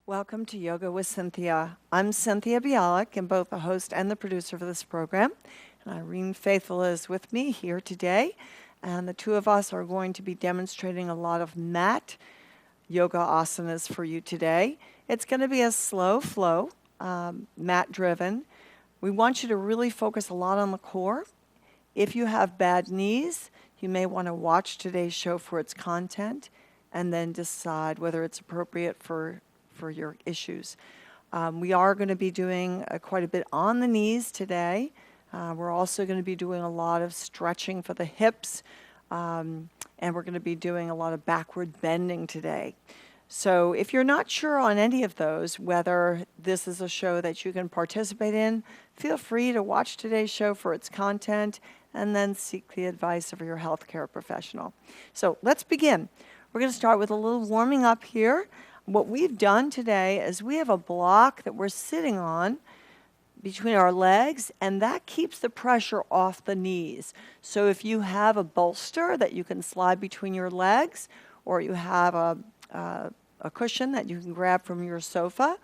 Welcome to Yoga with Cynthia. I'm Cynthia Bialik, and both the host and the producer for this program. And Irene Faithful is with me here today. And the two of us are going to be demonstrating a lot of mat yoga asanas for you today. It's going to be a slow flow, mat driven. We want you to really focus a lot on the core. If you have bad knees, you may want to watch today's show for its content and then decide whether it's appropriate for your issues. We are going to be doing quite a bit on the knees today. We're also going to be doing a lot of stretching for the hips, and we're going to be doing a lot of backward bending today. So if you're not sure on any of those, whether this is a show that you can participate in, feel free to watch today's show for its content and then seek the advice of your healthcare professional. So let's begin. We're going to start with a little warming up here. What we've done today is we have a block that we're sitting on between our legs, and that keeps the pressure off the knees. So if you have a bolster that you can slide between your legs, or you have a cushion that you can grab from your sofa,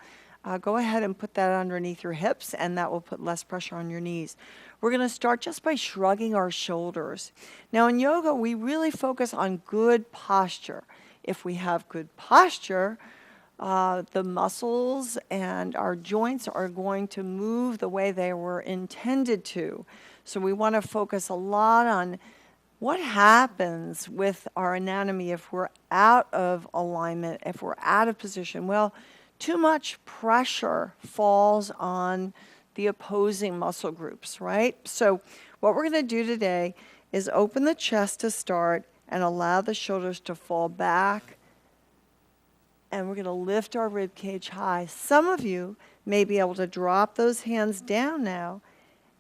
go ahead and put that underneath your hips, and that will put less pressure on your knees. We're going to start just by shrugging our shoulders. Now in yoga, we really focus on good posture. If we have good posture, the muscles and our joints are going to move the way they were intended to. So we want to focus a lot on what happens with our anatomy if we're out of alignment, if we're out of position. Well, too much pressure falls on the opposing muscle groups, right? So what we're going to do today is open the chest to start and allow the shoulders to fall back. And we're going to lift our rib cage high. Some of you may be able to drop those hands down now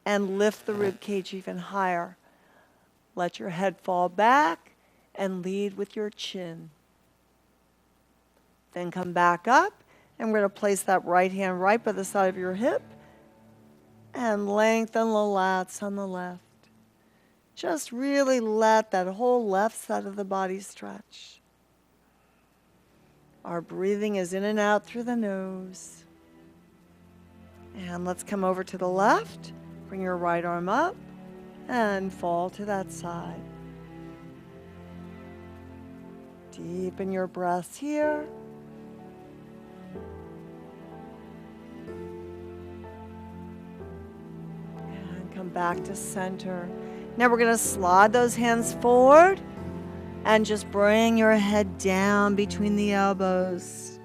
and lift the rib cage even higher. Let your head fall back and lead with your chin. Then come back up, and we're going to place that right hand right by the side of your hip and lengthen the lats on the left. Just really let that whole left side of the body stretch. Our breathing is in and out through the nose. And let's come over to the left. Bring your right arm up and fall to that side. Deepen your breaths here. And come back to center. Now we're going to slide those hands forward and just bring your head down between the elbows.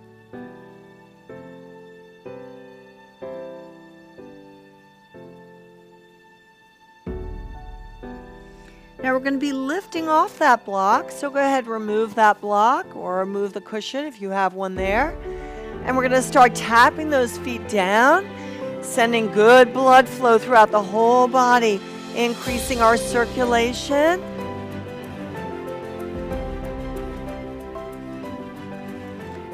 Now we're going to be lifting off that block, so go ahead and remove that block or remove the cushion if you have one there. And we're going to start tapping those feet down, sending good blood flow throughout the whole body, increasing our circulation.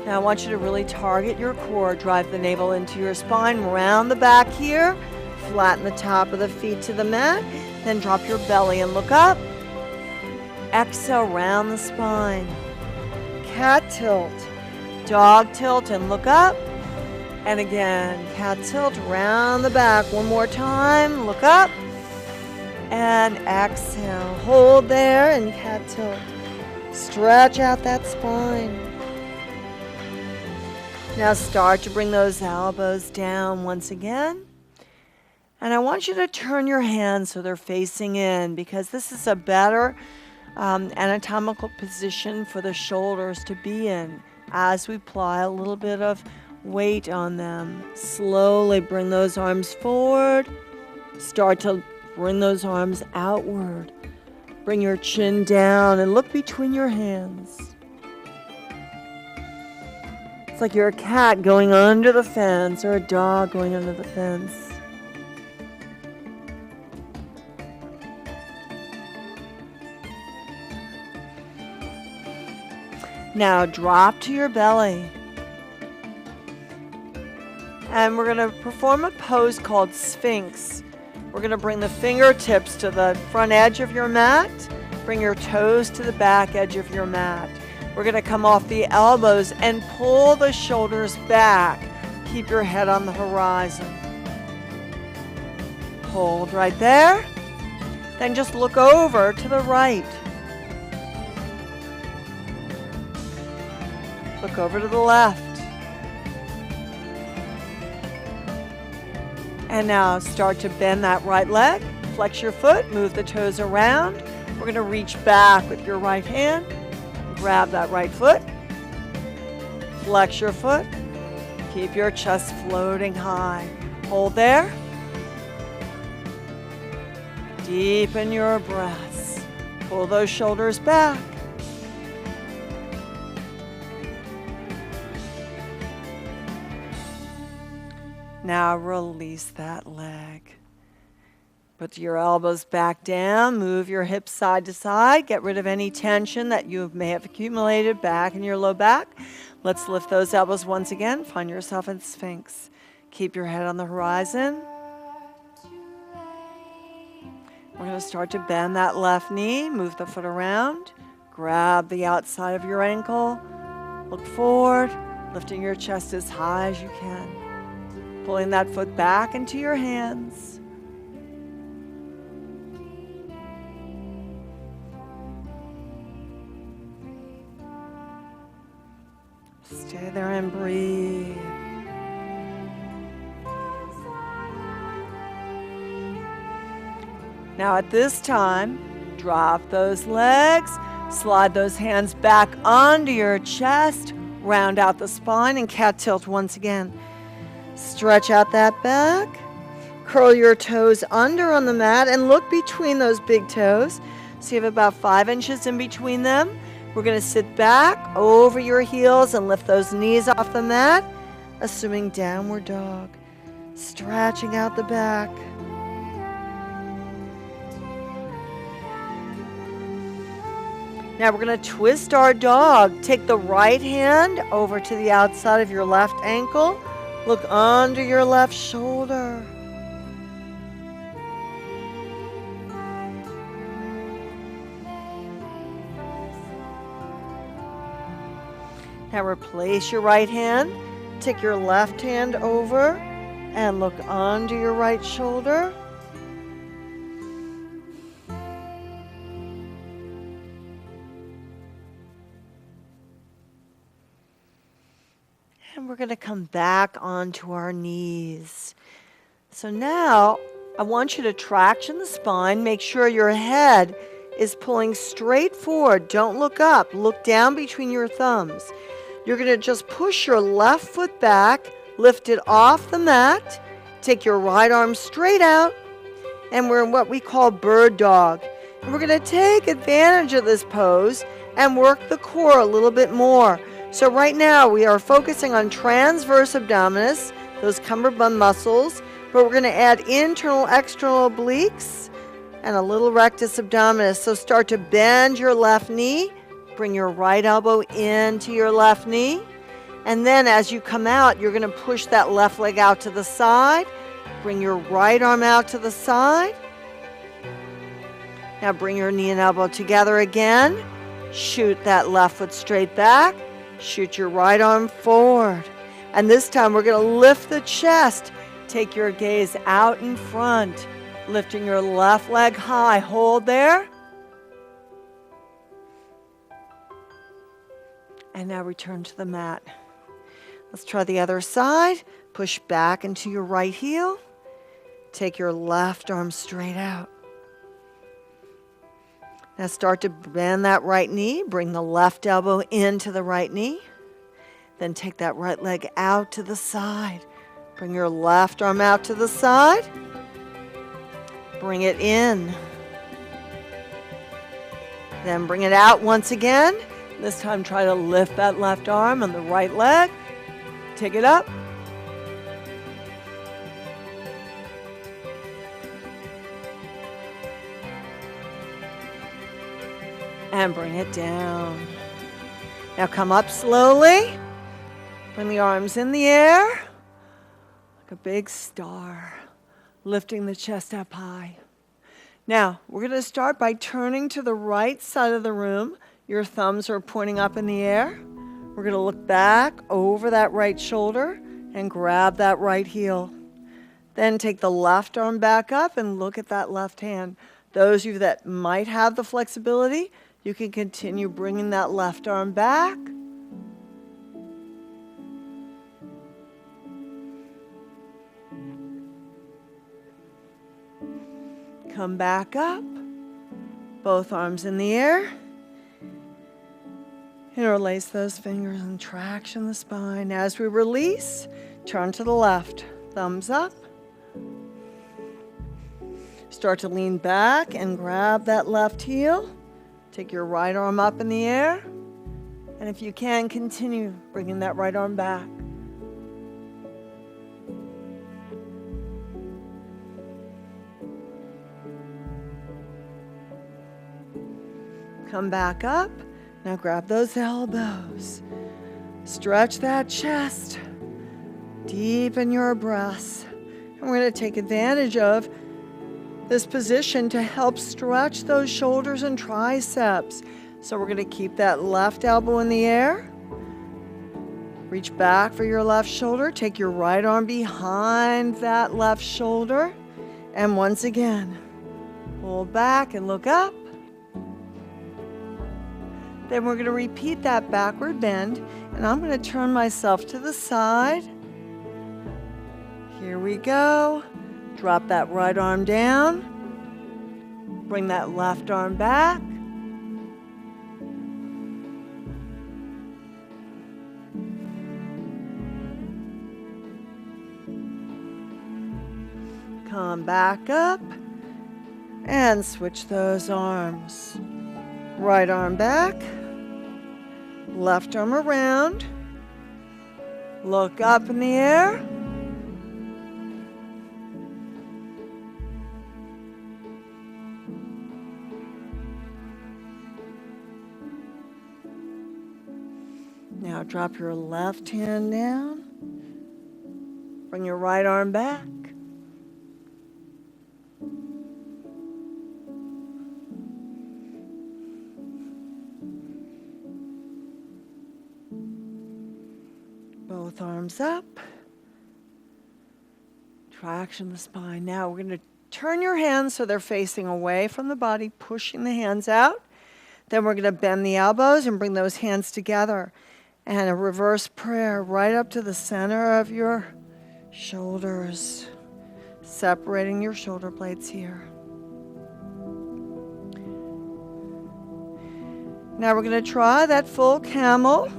Now I want you to really target your core, drive the navel into your spine, round the back here, flatten the top of the feet to the mat, then drop your belly and look up. Exhale, round the spine. Cat tilt, dog tilt and look up. And again, cat tilt, round the back. One more time, look up. And exhale, hold there and cat tilt. Stretch out that spine. Now start to bring those elbows down once again. And I want you to turn your hands so they're facing in, because this is a better anatomical position for the shoulders to be in as we apply a little bit of weight on them. Slowly bring those arms forward. Start to bring those arms outward. Bring your chin down and look between your hands. It's like you're a cat going under the fence or a dog going under the fence. Now drop to your belly. And we're going to perform a pose called Sphinx. We're going to bring the fingertips to the front edge of your mat. Bring your toes to the back edge of your mat. We're going to come off the elbows and pull the shoulders back. Keep your head on the horizon. Hold right there. Then just look over to the right. Look over to the left. And now start to bend that right leg. Flex your foot, move the toes around. We're going to reach back with your right hand. Grab that right foot. Flex your foot. Keep your chest floating high. Hold there. Deepen your breaths. Pull those shoulders back. Now release that leg. Put your elbows back down. Move your hips side to side. Get rid of any tension that you may have accumulated back in your low back. Let's lift those elbows once again. Find yourself in Sphinx. Keep your head on the horizon. We're going to start to bend that left knee. Move the foot around. Grab the outside of your ankle. Look forward, lifting your chest as high as you can. Pulling that foot back into your hands. Stay there and breathe. Now at this time, drop those legs, slide those hands back onto your chest, round out the spine and cat tilt once again. Stretch out that back. Curl your toes under on the mat and look between those big toes. So you have about 5 inches in between them. We're going to sit back over your heels and lift those knees off the mat, assuming downward dog. Stretching out the back. Now we're going to twist our dog. Take the right hand over to the outside of your left ankle. Look under your left shoulder. Now replace your right hand. Take your left hand over and look under your right shoulder. And we're going to come back onto our knees. So now I want you to traction the spine. Make sure your head is pulling straight forward. Don't look up. Look down between your thumbs. You're going to just push your left foot back, lift it off the mat, take your right arm straight out, and we're in what we call bird dog. And we're going to take advantage of this pose and work the core a little bit more. So right now we are focusing on transverse abdominis, those cummerbund muscles, but we're going to add internal, external obliques and a little rectus abdominis. So start to bend your left knee, bring your right elbow into your left knee, and then as you come out, you're going to push that left leg out to the side, bring your right arm out to the side. Now bring your knee and elbow together again, shoot that left foot straight back, shoot your right arm forward. And this time we're going to lift the chest. Take your gaze out in front, lifting your left leg high. Hold there. And now return to the mat. Let's try the other side. Push back into your right heel. Take your left arm straight out. Now start to bend that right knee. Bring the left elbow into the right knee. Then take that right leg out to the side. Bring your left arm out to the side. Bring it in. Then bring it out once again. This time try to lift that left arm on the right leg. Take it up. And bring it down. Now come up slowly. Bring the arms in the air like a big star, lifting the chest up high. Now, we're going to start by turning to the right side of the room. Your thumbs are pointing up in the air. We're going to look back over that right shoulder and grab that right heel. Then take the left arm back up and look at that left hand. Those of you that might have the flexibility, you can continue bringing that left arm back. Come back up. Both arms in the air. Interlace those fingers and traction the spine. As we release, turn to the left. Thumbs up. Start to lean back and grab that left heel. Take your right arm up in the air. And if you can, continue bringing that right arm back. Come back up. Now grab those elbows. Stretch that chest. Deepen your breaths. And we're going to take advantage of this position to help stretch those shoulders and triceps. So we're going to keep that left elbow in the air. Reach back for your left shoulder. Take your right arm behind that left shoulder. And once again, pull back and look up. Then we're going to repeat that backward bend. And I'm going to turn myself to the side. Here we go. Drop that right arm down. Bring that left arm back. Come back up and switch those arms. Right arm back, left arm around. Look up in the air. Now drop your left hand down. Bring your right arm back. Both arms up. Traction the spine. Now we're going to turn your hands so they're facing away from the body, pushing the hands out. Then we're going to bend the elbows and bring those hands together. And a reverse prayer right up to the center of your shoulders, separating your shoulder blades here. Now we're going to try that full camel.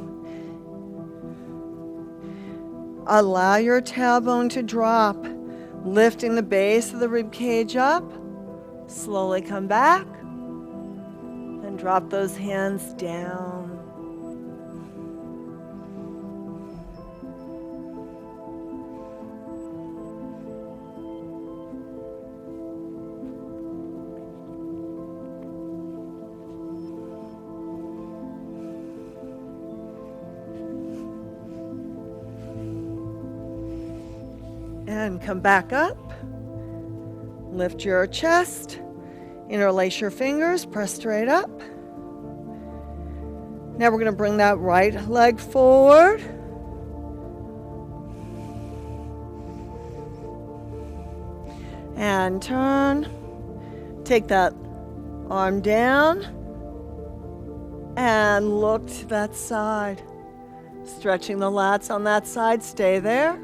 Allow your tailbone to drop, lifting the base of the rib cage up. Slowly come back and drop those hands down. And come back up. Lift your chest. Interlace your fingers. Press straight up. Now we're going to bring that right leg forward. And turn. Take that arm down. And look to that side. Stretching the lats on that side. Stay there.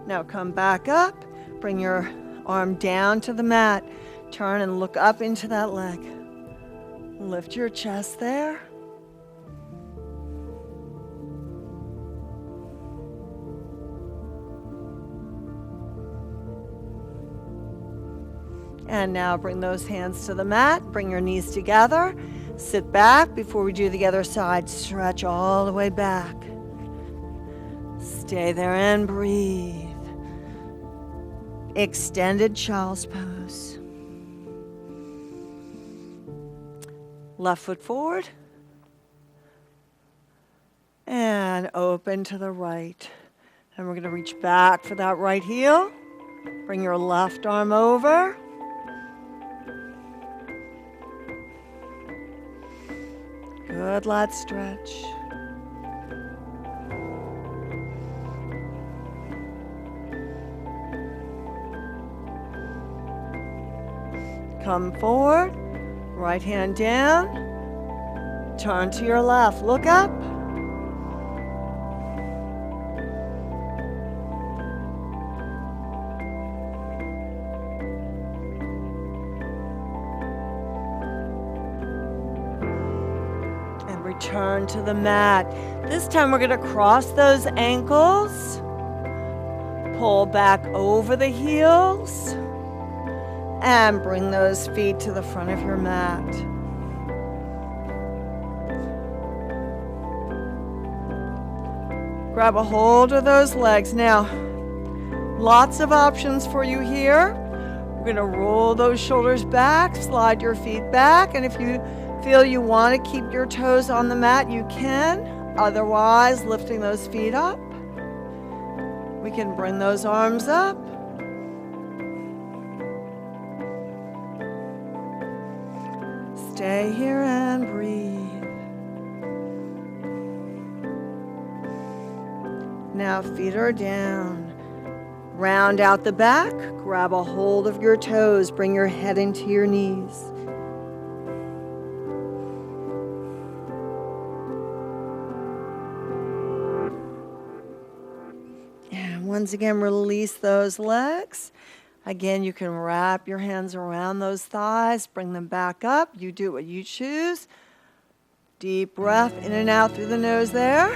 Now come back up, bring your arm down to the mat, turn and look up into that leg. Lift your chest there. And now bring those hands to the mat, bring your knees together, sit back before we do the other side, stretch all the way back. Stay there and breathe. Extended child's pose. Left foot forward. And open to the right. And we're going to reach back for that right heel. Bring your left arm over. Good lat stretch. Come forward, right hand down, turn to your left, look up. And return to the mat. This time we're going to cross those ankles, pull back over the heels, and bring those feet to the front of your mat. Grab a hold of those legs. Now, lots of options for you here. We're going to roll those shoulders back, slide your feet back, and if you feel you want to keep your toes on the mat, you can. Otherwise, lifting those feet up. We can bring those arms up. Stay here and breathe. Now feet are down. Round out the back. Grab a hold of your toes. Bring your head into your knees. And once again, release those legs. Again, you can wrap your hands around those thighs, bring them back up. You do what you choose. Deep breath in and out through the nose there.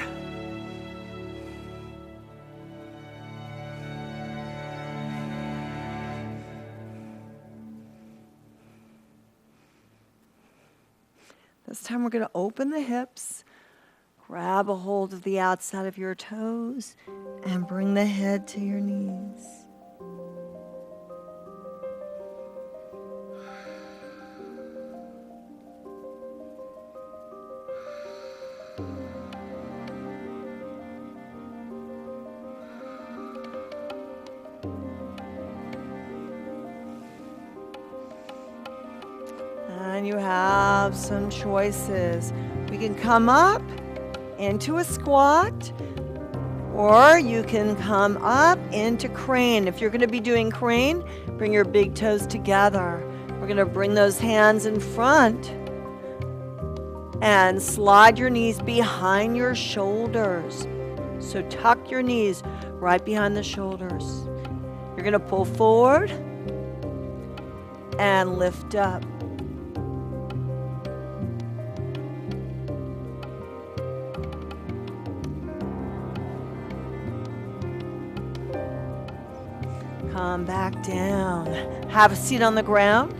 This time we're going to open the hips, grab a hold of the outside of your toes, and bring the head to your knees. And you have some choices. We can come up into a squat, or you can come up into crane. If you're going to be doing crane, bring your big toes together. We're going to bring those hands in front and slide your knees behind your shoulders. So tuck your knees right behind the shoulders. You're going to pull forward and lift up. Come back down. Have a seat on the ground.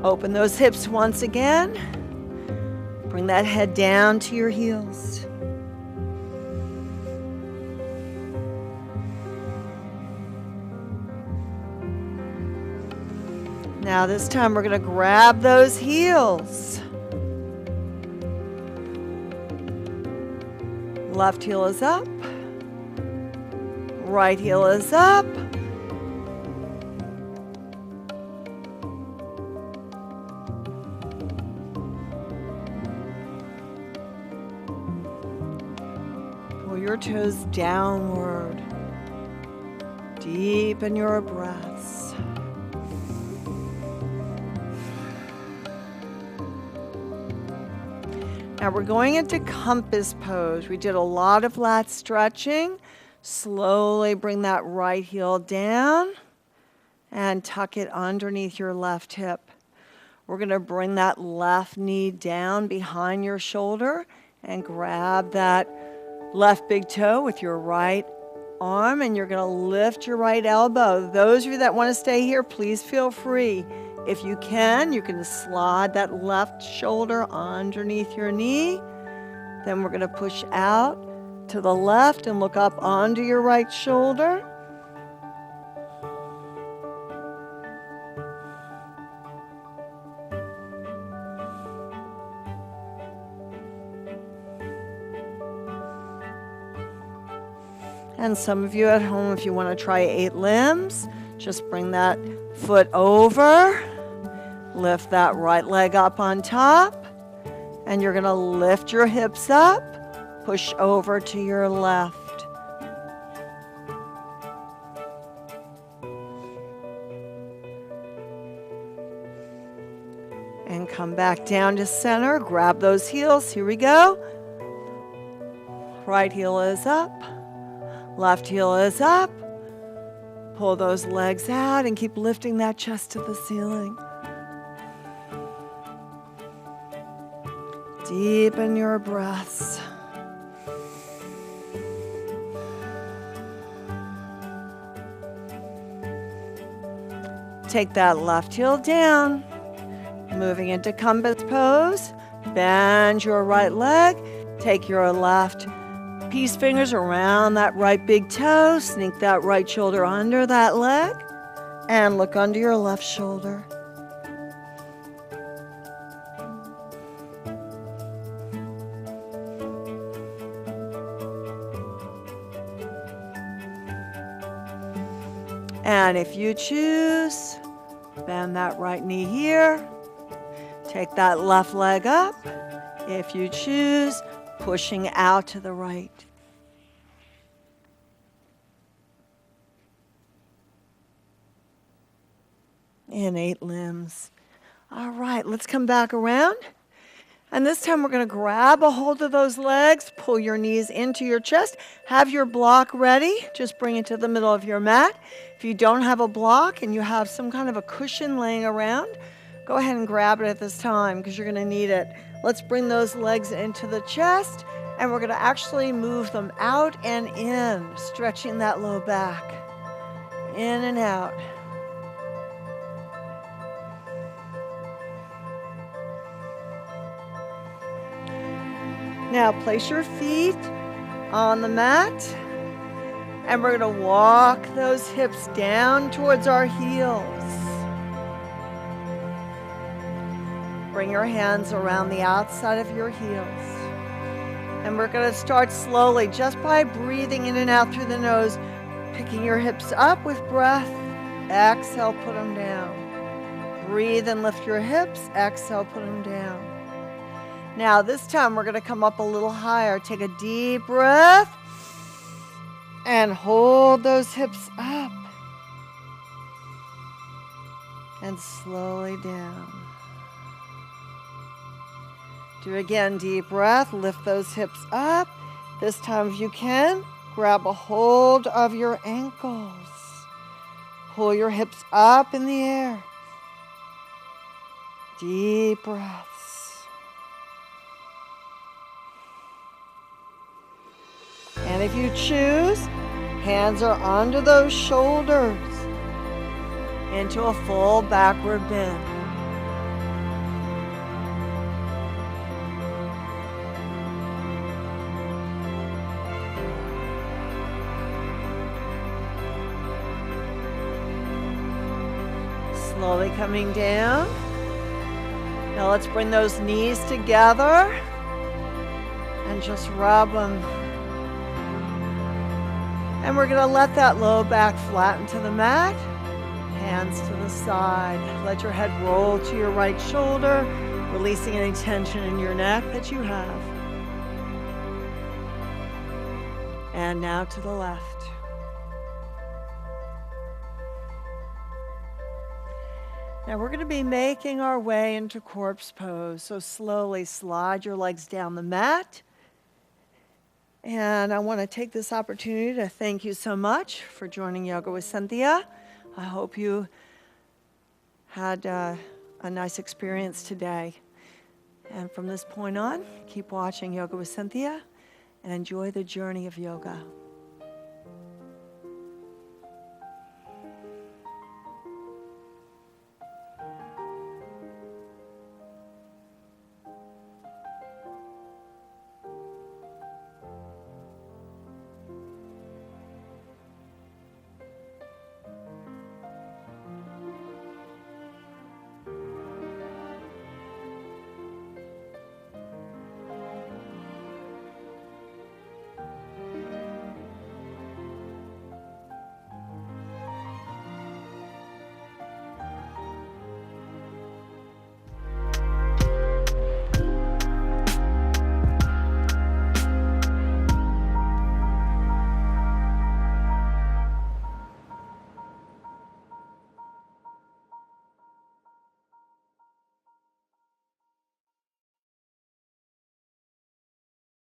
Open those hips once again. Bring that head down to your heels. Now this time we're going to grab those heels. Left heel is up. Right heel is up. Pull your toes downward. Deepen your breaths. Now we're going into compass pose. We did a lot of lat stretching. Slowly bring that right heel down and tuck it underneath your left hip. We're going to bring that left knee down behind your shoulder and grab that left big toe with your right arm, and you're going to lift your right elbow. Those of you that want to stay here, please feel free. If you can slide that left shoulder underneath your knee. Then we're going to push out to the left and look up onto your right shoulder. And some of you at home, if you want to try 8 limbs, just bring that foot over, lift that right leg up on top, and you're going to lift your hips up, push over to your left. And come back down to center, grab those heels, here we go. Right heel is up, left heel is up. Pull those legs out and keep lifting that chest to the ceiling. Deepen your breaths. Take that left heel down. Moving into compass pose. Bend your right leg. Take your left peace fingers around that right big toe. Sneak that right shoulder under that leg. And look under your left shoulder. And if you choose, bend that right knee here. Take that left leg up. If you choose, pushing out to the right. In 8 limbs. All right, let's come back around. And this time we're going to grab a hold of those legs, pull your knees into your chest, have your block ready, just bring it to the middle of your mat. If you don't have a block and you have some kind of a cushion laying around, go ahead and grab it at this time because you're going to need it. Let's bring those legs into the chest and we're going to actually move them out and in, stretching that low back, in and out. Now place your feet on the mat and we're going to walk those hips down towards our heels. Bring your hands around the outside of your heels. And we're going to start slowly just by breathing in and out through the nose, picking your hips up with breath. Exhale, put them down. Breathe and lift your hips. Exhale, put them down. Now this time we're going to come up a little higher. Take a deep breath and hold those hips up and slowly down. Do again, deep breath, lift those hips up. This time if you can, grab a hold of your ankles. Pull your hips up in the air. Deep breaths. And if you choose, hands are under those shoulders into a full backward bend. Slowly coming down. Now let's bring those knees together and just rub them. And we're going to let that low back flatten to the mat. Hands to the side. Let your head roll to your right shoulder, releasing any tension in your neck that you have. And now to the left. Now we're going to be making our way into corpse pose. So slowly slide your legs down the mat. And I want to take this opportunity to thank you so much for joining Yoga with Cynthia. I hope you had a nice experience today. And from this point on, keep watching Yoga with Cynthia and enjoy the journey of yoga.